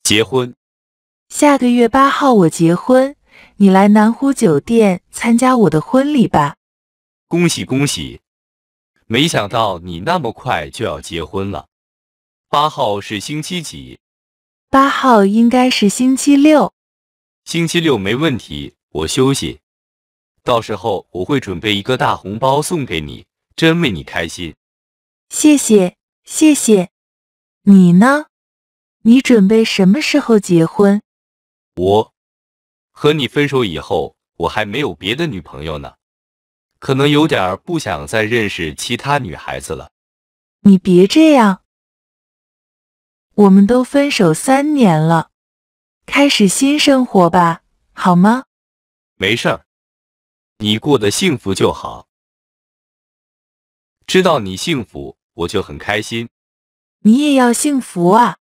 结婚。下个月8号我结婚，你来南湖酒店参加我的婚礼吧。恭喜恭喜！没想到你那么快就要结婚了。8号是星期几？8号应该是星期六。星期六没问题，我休息。到时候我会准备一个大红包送给你，真为你开心。谢谢，谢谢。你呢？你准备什么时候结婚？我和你分手以后，我还没有别的女朋友呢，可能有点不想再认识其他女孩子了。你别这样，我们都分手3年了，开始新生活吧，好吗？没事儿，你过得幸福就好。知道你幸福，我就很开心。你也要幸福啊。